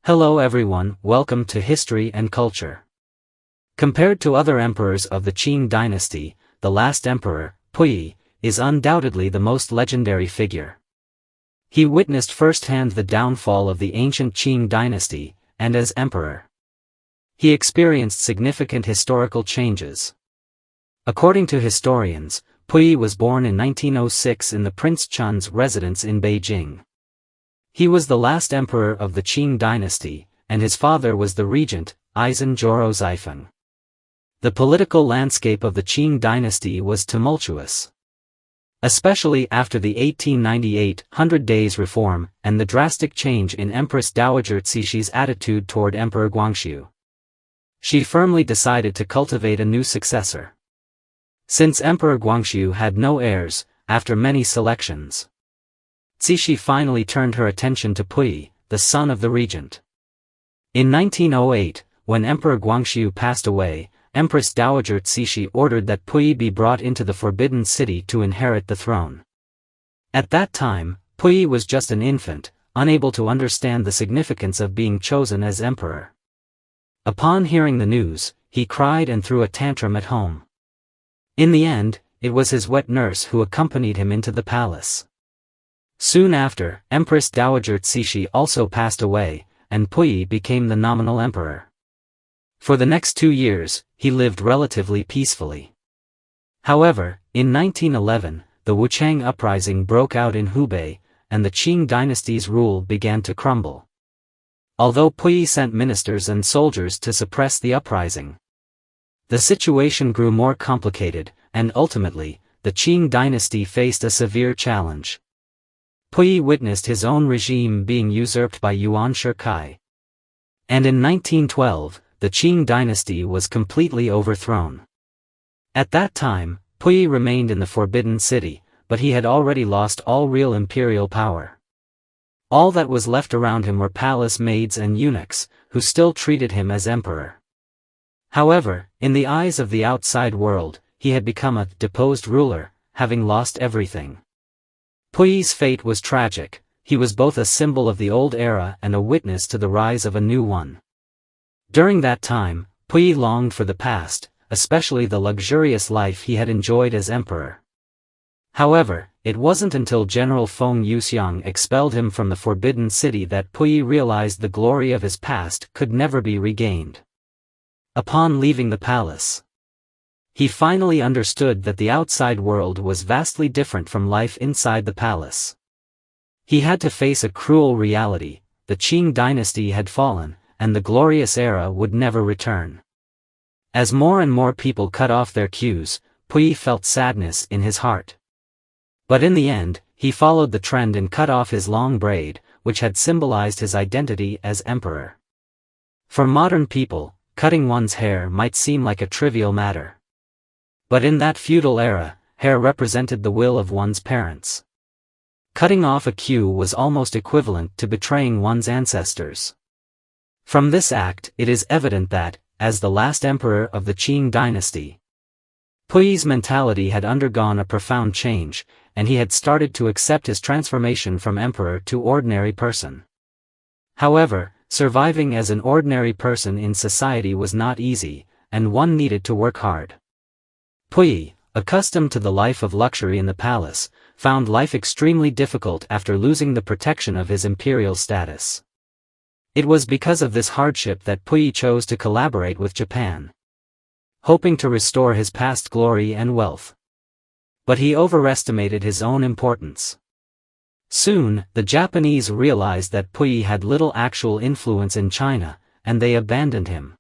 Hello everyone, welcome to History and Culture. Compared to other emperors of the Qing dynasty, the last emperor, Puyi, is undoubtedly the most legendary figure. He witnessed firsthand the downfall of the ancient Qing dynasty, and as emperor, he experienced significant historical changes. According to historians, Puyi was born in 1906 in the Prince Chun's residence in Beijing. He was the last emperor of the Qing dynasty, and his father was the regent, Aizen Zhoro Zaifeng. The political landscape of the Qing dynasty was tumultuous, especially after the 1898 Hundred Days Reform and the drastic change in Empress Dowager Cixi's attitude toward Emperor Guangxu. She firmly decided to cultivate a new successor. Since Emperor Guangxu had no heirs, after many selections, Cixi finally turned her attention to Puyi, the son of the regent. In 1908, when Emperor Guangxu passed away, Empress Dowager Cixi ordered that Puyi be brought into the Forbidden City to inherit the throne. At that time, Puyi was just an infant, unable to understand the significance of being chosen as emperor. Upon hearing the news, he cried and threw a tantrum at home. In the end, it was his wet nurse who accompanied him into the palace. Soon after, Empress Dowager Cixi also passed away, and Puyi became the nominal emperor. For the next 2 years, he lived relatively peacefully. However, in 1911, the Wuchang uprising broke out in Hubei, and the Qing dynasty's rule began to crumble. Although Puyi sent ministers and soldiers to suppress the uprising, the situation grew more complicated, and ultimately, the Qing dynasty faced a severe challenge. Puyi witnessed his own regime being usurped by Yuan Shikai. And in 1912, the Qing dynasty was completely overthrown. At that time, Puyi remained in the Forbidden City, but he had already lost all real imperial power. All that was left around him were palace maids and eunuchs, who still treated him as emperor. However, in the eyes of the outside world, he had become a deposed ruler, having lost everything. Puyi's fate was tragic. He was both a symbol of the old era and a witness to the rise of a new one. During that time, Puyi longed for the past, especially the luxurious life he had enjoyed as emperor. However, it wasn't until General Feng Yuxiang expelled him from the Forbidden City that Puyi realized the glory of his past could never be regained. Upon leaving the palace, he finally understood that the outside world was vastly different from life inside the palace. He had to face a cruel reality: the Qing dynasty had fallen, and the glorious era would never return. As more and more people cut off their queues, Puyi felt sadness in his heart. But in the end, he followed the trend and cut off his long braid, which had symbolized his identity as emperor. For modern people, cutting one's hair might seem like a trivial matter. But in that feudal era, hair represented the will of one's parents. Cutting off a queue was almost equivalent to betraying one's ancestors. From this act, it is evident that, as the last emperor of the Qing dynasty, Puyi's mentality had undergone a profound change, and he had started to accept his transformation from emperor to ordinary person. However, surviving as an ordinary person in society was not easy, and one needed to work hard. Puyi, accustomed to the life of luxury in the palace, found life extremely difficult after losing the protection of his imperial status. It was because of this hardship that Puyi chose to collaborate with Japan, hoping to restore his past glory and wealth. But he overestimated his own importance. Soon, the Japanese realized that Puyi had little actual influence in China, and they abandoned him.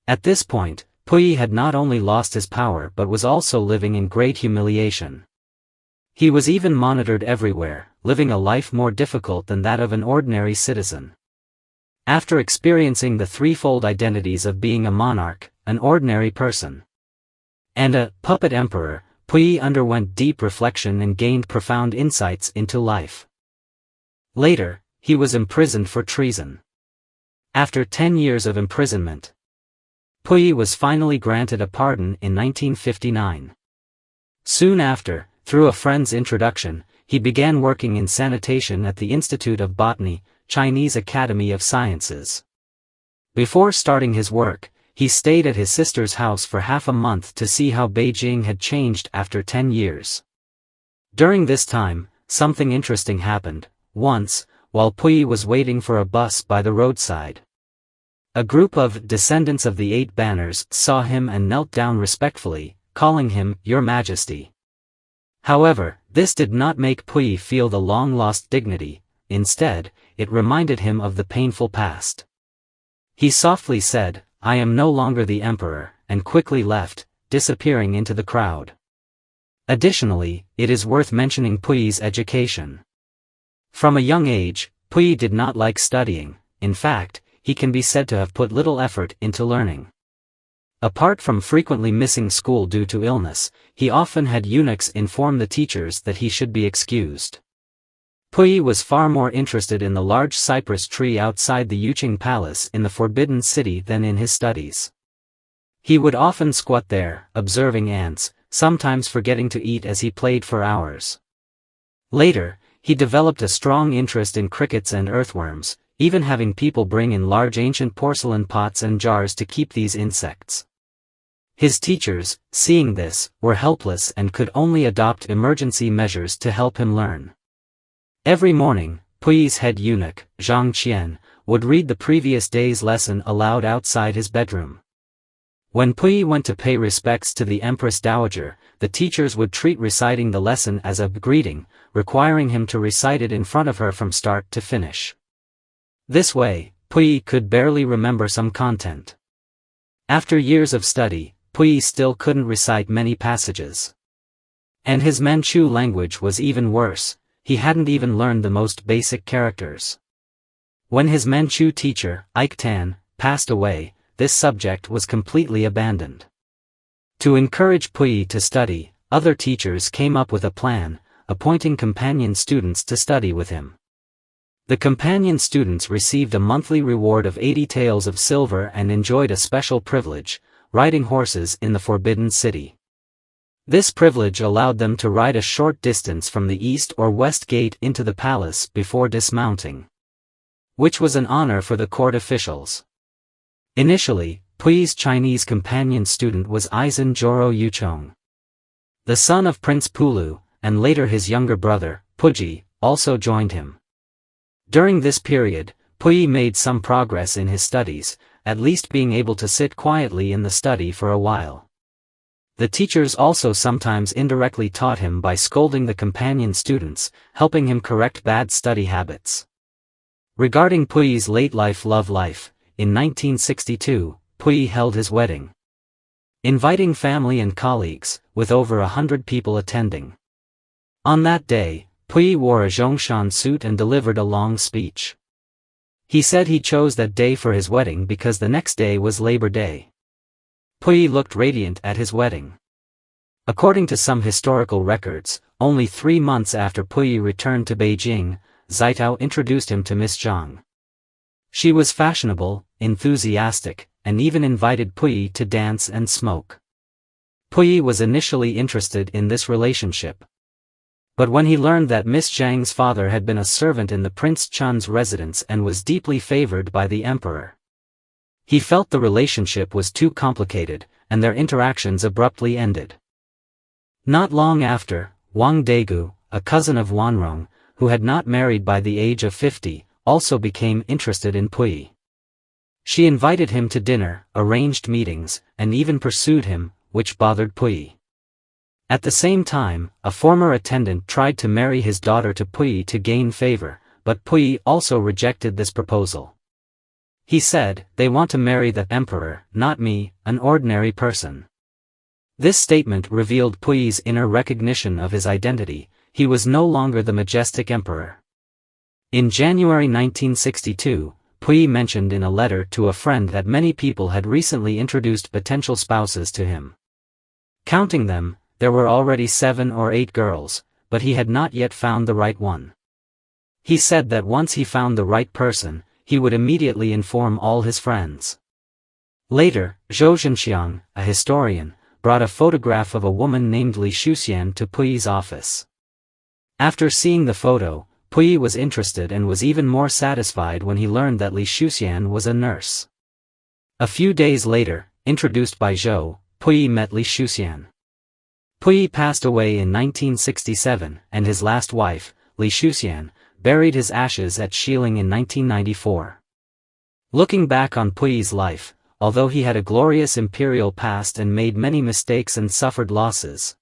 At this point, Puyi had not only lost his power but was also living in great humiliation. He was even monitored everywhere, living a life more difficult than that of an ordinary citizen. After experiencing the threefold identities of being a monarch, an ordinary person, and a puppet emperor, Puyi underwent deep reflection and gained profound insights into life. Later, he was imprisoned for treason. After 10 years of imprisonment, Puyi was finally granted a pardon in 1959. Soon after, through a friend's introduction, he began working in sanitation at the Institute of Botany, Chinese Academy of Sciences. Before starting his work, he stayed at his sister's house for half a month to see how Beijing had changed after 10 years. During this time, something interesting happened. Once, while Puyi was waiting for a bus by the roadside, a group of descendants of the Eight Banners saw him and knelt down respectfully, calling him Your Majesty. However, this did not make Puyi feel the long-lost dignity. Instead, it reminded him of the painful past. He softly said, "I am no longer the emperor," and quickly left, disappearing into the crowd. Additionally, it is worth mentioning Puyi's education. From a young age, Puyi did not like studying. In fact, he can be said to have put little effort into learning. Apart from frequently missing school due to illness, he often had eunuchs inform the teachers that he should be excused. Puyi was far more interested in the large cypress tree outside the Qing palace in the Forbidden City than in his studies. He would often squat there, observing ants, sometimes forgetting to eat as he played for hours. Later, he developed a strong interest in crickets and earthworms, even having people bring in large ancient porcelain pots and jars to keep these insects. His teachers, seeing this, were helpless and could only adopt emergency measures to help him learn. Every morning, Puyi's head eunuch, Zhang Qian, would read the previous day's lesson aloud outside his bedroom. When Puyi went to pay respects to the Empress Dowager, the teachers would treat reciting the lesson as a greeting, requiring him to recite it in front of her from start to finish. This way, Puyi could barely remember some content. After years of study, Puyi still couldn't recite many passages. And his Manchu language was even worse. He hadn't even learned the most basic characters. When his Manchu teacher, Ike Tan, passed away, this subject was completely abandoned. To encourage Puyi to study, other teachers came up with a plan, appointing companion students to study with him. The companion students received a monthly reward of 80 taels of silver and enjoyed a special privilege, riding horses in the Forbidden City. This privilege allowed them to ride a short distance from the east or west gate into the palace before dismounting, which was an honor for the court officials. Initially, Puyi's Chinese companion student was Aizen Joro Yuchong, the son of Prince Pulu, and later his younger brother, Puyi, also joined him. During this period, Puyi made some progress in his studies, at least being able to sit quietly in the study for a while. The teachers also sometimes indirectly taught him by scolding the companion students, helping him correct bad study habits. Regarding Puyi's late love life, in 1962, Puyi held his wedding, inviting family and colleagues, with over 100 people attending. On that day, Puyi wore a Zhongshan suit and delivered a long speech. He said he chose that day for his wedding because the next day was Labor Day. Puyi looked radiant at his wedding. According to some historical records, only 3 months after Puyi returned to Beijing, Zitao introduced him to Miss Zhang. She was fashionable, enthusiastic, and even invited Puyi to dance and smoke. Puyi was initially interested in this relationship. But when he learned that Miss Zhang's father had been a servant in the Prince Chun's residence and was deeply favored by the emperor, he felt the relationship was too complicated, and their interactions abruptly ended. Not long after, Wang Degu, a cousin of Wanrong, who had not married by the age of 50, also became interested in Puyi. She invited him to dinner, arranged meetings, and even pursued him, which bothered Puyi. At the same time, a former attendant tried to marry his daughter to Puyi to gain favor, but Puyi also rejected this proposal. He said, "They want to marry the emperor, not me, an ordinary person." This statement revealed Puyi's inner recognition of his identity. He was no longer the majestic emperor. In January 1962, Puyi mentioned in a letter to a friend that many people had recently introduced potential spouses to him. Counting them, there were already 7 or 8 girls, but he had not yet found the right one. He said that once he found the right person, he would immediately inform all his friends. Later, Zhou Zhenxiang, a historian, brought a photograph of a woman named Li Shuxian to Puyi's office. After seeing the photo, Puyi was interested and was even more satisfied when he learned that Li Shuxian was a nurse. A few days later, introduced by Zhou, Puyi met Li Shuxian. Puyi passed away in 1967, and his last wife, Li Shuxian, buried his ashes at Xiling in 1994. Looking back on Puyi's life, although he had a glorious imperial past and made many mistakes and suffered losses,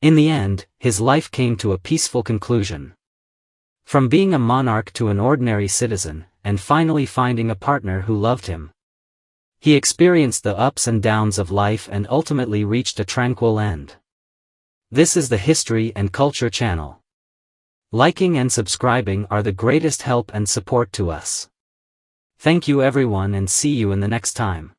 in the end, his life came to a peaceful conclusion. From being a monarch to an ordinary citizen, and finally finding a partner who loved him, he experienced the ups and downs of life and ultimately reached a tranquil end. This is the History and Culture channel. Liking and subscribing are the greatest help and support to us. Thank you everyone and see you in the next time.